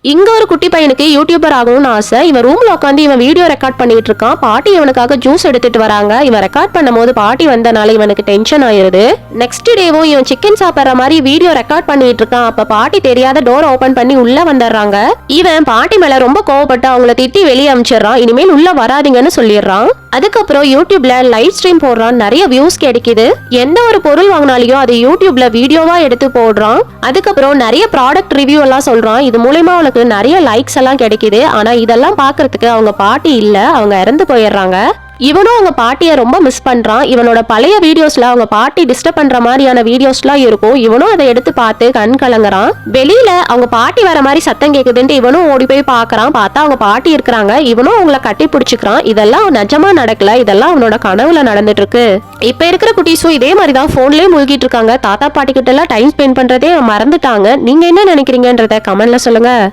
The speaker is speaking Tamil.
இங்க ஒரு குட்டி பையனுக்கு யூடியூபர் ஆகணும்னு ஆசை. இவன் ரூம்ல உட்காந்து இவன் வீடியோ ரெக்கார்ட் பண்ணிட்டு இருக்கான். பாட்டி இவனுக்காக ஜூஸ் எடுத்துட்டு வராங்க. இவன் ரெக்கார்ட் பண்ணும்போது பாட்டி வந்தனால இவனுக்கு டென்ஷன் ஆயிருது. நெக்ஸ்ட் டேவும் இவன் சிக்கன் சாப்பிடுற மாதிரி வீடியோ ரெக்கார்ட் பண்ணிட்டு இருக்கான். அப்ப பாட்டி தெரியாத டோர் ஓபன் பண்ணி உள்ள வந்துடுறாங்க. இவன் பாட்டி மேல ரொம்ப கோவப்பட்டு அவங்கள திட்டி வெளியே அனுப்பிச்சிடறான். இனிமேல் உள்ள வராதிங்கன்னு சொல்லிடுறான். அதுக்கப்புறம் யூடியூப்ல லைவ் ஸ்ட்ரீம் போடுறான். நிறைய வியூஸ் கிடைக்குது. எந்த ஒரு பொருள் வாங்கினாலையும் அது யூடியூப்ல வீடியோவா எடுத்து போடுறான். அதுக்கப்புறம் நிறைய ப்ராடக்ட் ரிவ்யூ எல்லாம் சொல்றான். இது மூலமா அவனுக்கு நிறைய லைக்ஸ் எல்லாம் கிடைக்குது. ஆனா இதெல்லாம் பாக்குறதுக்கு அவங்க பாட்டி இல்ல, அவங்க இறந்து போயிடுறாங்க. இவனும் அவங்க பாட்டியை ரொம்ப மிஸ் பண்றான். இவனோட பழைய வீடியோஸ்ல அவங்க பாட்டி டிஸ்டர்ப் பண்ற மாதிரியான வீடியோஸ்லாம் இருக்கும். இவனும் அதை எடுத்து பார்த்து கண் கலங்குறான். வெளியில அவங்க பாட்டி வர மாதிரி சத்தம் கேக்குதுன்ட்டு இவனும் ஓடி போய் பாக்குறான். பார்த்தா அவங்க பாட்டி இருக்கிறாங்க. இவனும் அவங்கள கட்டி பிடிச்சிக்கிறான். இதெல்லாம் நிஜமா நடக்கல, இதெல்லாம் அவனோட கனவுல நடந்துட்டு இருக்கு. இப்ப இருக்கிற குட்டீஸும் இதே மாதிரிதான் போன்லயே மூழ்கிட்டு இருக்காங்க. தாத்தா பாட்டி கிட்ட எல்லாம் டைம் ஸ்பெண்ட் பண்றதே மறந்துட்டாங்க. நீங்க என்ன நினைக்கிறீங்கன்றத கமெண்ட்ல சொல்லுங்க.